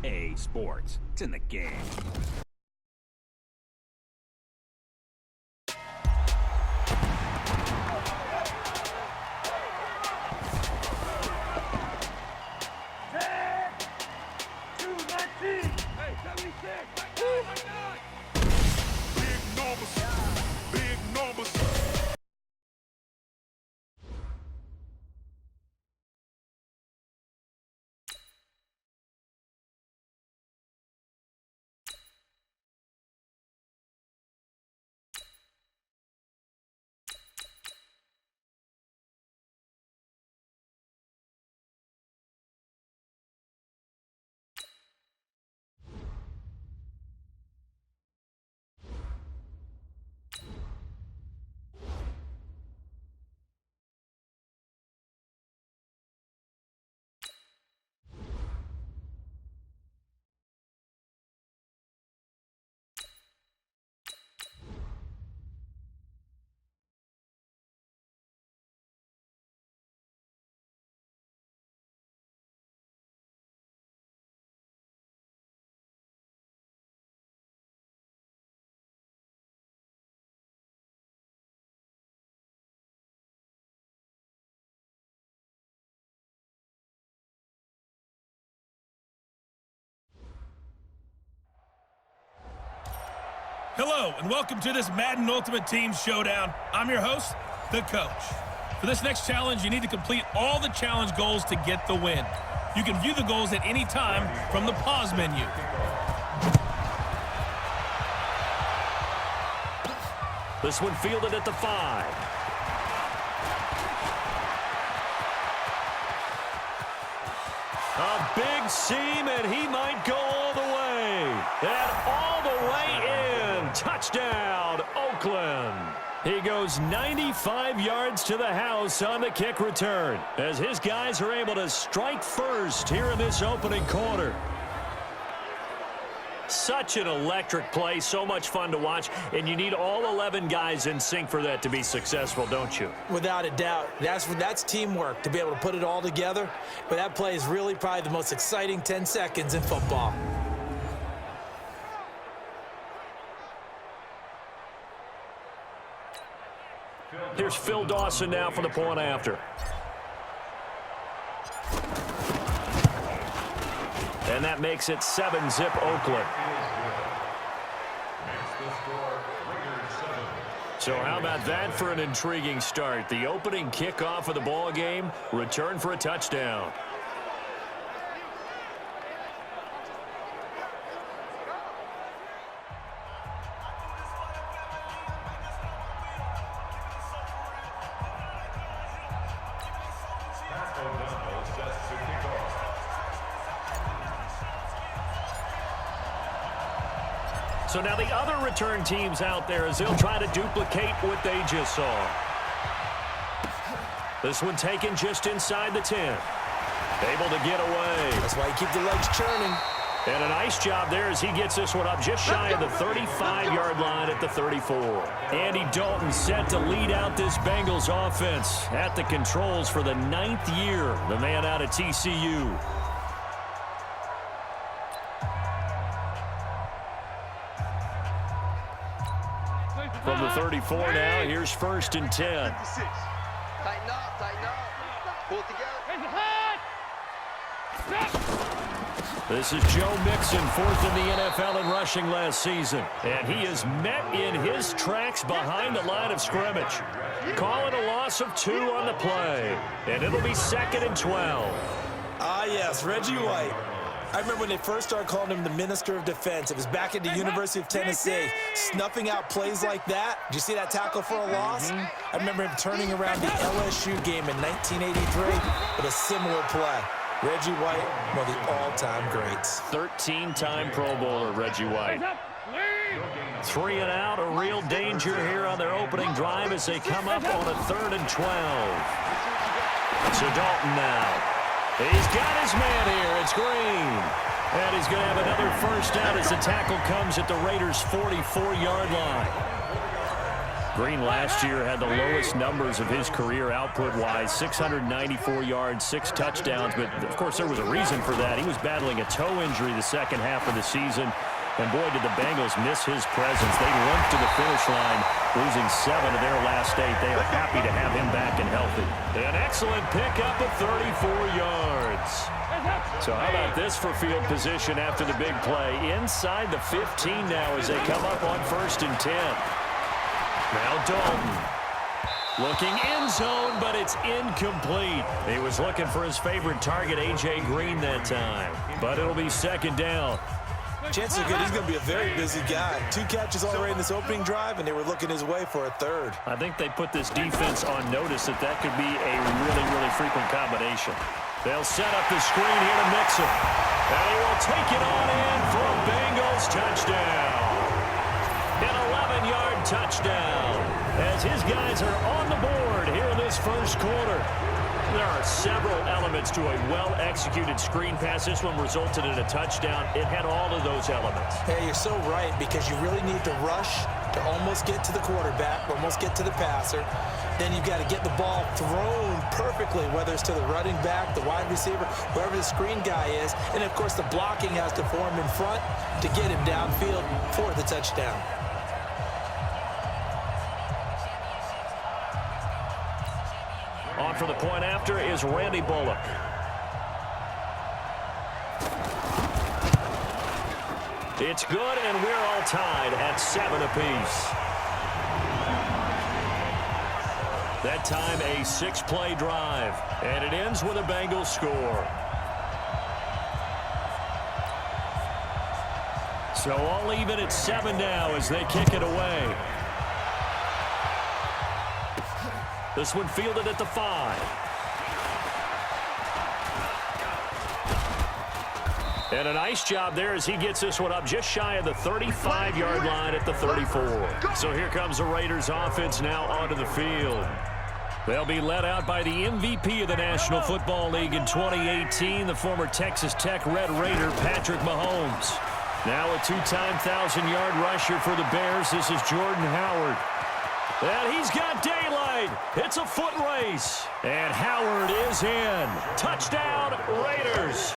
EA Sports. It's in the game. Hello, and welcome to this Madden Ultimate Team Showdown. I'm your host, the Coach. For this next challenge, you need to complete all the challenge goals to get the win. You can view the goals at any time from the pause menu. This one fielded at the 5. A big seam, and he might go all the way. And all the way in. Touchdown, Oakland. He goes 95 yards to the house on the kick return as his guys are able to strike first here in this opening quarter. Such an electric play, so much fun to watch, and you need all 11 guys in sync for that to be successful, don't you? Without a doubt. That's teamwork, to be able to put it all together. But that play is really probably the most exciting 10 seconds in football. Here's Phil Dawson now for the point after. And that makes it 7-zip Oakland. So how about that for an intriguing start? The opening kickoff of the ball game, return for a touchdown. So now the other return teams out there as they'll try to duplicate what they just saw. This one taken just inside the 10. Able to get away. That's why you keep the legs churning. And a nice job there as he gets this one up just shy of the 35-yard line at the 34. Andy Dalton set to lead out this Bengals offense at the controls for the 9th year. The man out of TCU. From the 34 now, here's 1st and 10. Tighten up, tighten up. Pull it together. This is Joe Mixon, 4th in the NFL in rushing last season. And he is met in his tracks behind the line of scrimmage. Call it a loss of 2 on the play. And it'll be 2nd and 12. Ah, yes, Reggie White. I remember when they first started calling him the Minister of Defense. It was back at the University of Tennessee, snuffing out plays like that. Did you see that tackle for a loss? I remember him turning around the LSU game in 1983 with a similar play. Reggie White, one of the all-time greats. 13-time Pro Bowler, Reggie White. 3 and out, a real danger here on their opening drive as they come up on a 3rd and 12. So Dalton now. He's got his man here. It's Green. And he's going to have another first down as the tackle comes at the Raiders' 44-yard line. Green last year had the lowest numbers of his career output-wise, 694 yards, 6 touchdowns. But, of course, there was a reason for that. He was battling a toe injury the second half of the season. And, boy, did the Bengals miss his presence. They limped to the finish line, losing 7 of their last 8. They are happy to have him back and healthy. An excellent pickup of 34 yards. So how about this for field position after the big play? Inside the 15 now as they come up on 1st and 10. Now Dalton. Looking end zone, but it's incomplete. He was looking for his favorite target, A.J. Green, that time. But it'll be 2nd down. Chances are good he's going to be a very busy guy. 2 catches already in this opening drive, and they were looking his way for a 3rd. I think they put this defense on notice that that could be a really, really frequent combination. They'll set up the screen here to Mixon. And he will take it on in for a Bengals touchdown. An 11-yard touchdown as his guys are on the board here in this first quarter. There are several elements to a well-executed screen pass. This one resulted in a touchdown. It had all of those elements. Hey, you're so right, because you really need to rush to almost get to the quarterback, almost get to the passer. Then you've got to get the ball thrown perfectly, whether it's to the running back, the wide receiver, whoever the screen guy is. And, of course, the blocking has to form in front to get him downfield for the touchdown. On for the point after is Randy Bullock. It's good, and we're all tied at 7 apiece. That time a 6-play drive, and it ends with a Bengals score. So all even at 7 now as they kick it away. This one fielded at the 5. And a nice job there as he gets this one up just shy of the 35-yard line at the 34. So here comes the Raiders offense now onto the field. They'll be led out by the MVP of the National Football League in 2018, the former Texas Tech Red Raider, Patrick Mahomes. Now a 2-time 1,000-yard rusher for the Bears. This is Jordan Howard. And he's got daylight. It's a foot race. And Howard is in. Touchdown, Raiders.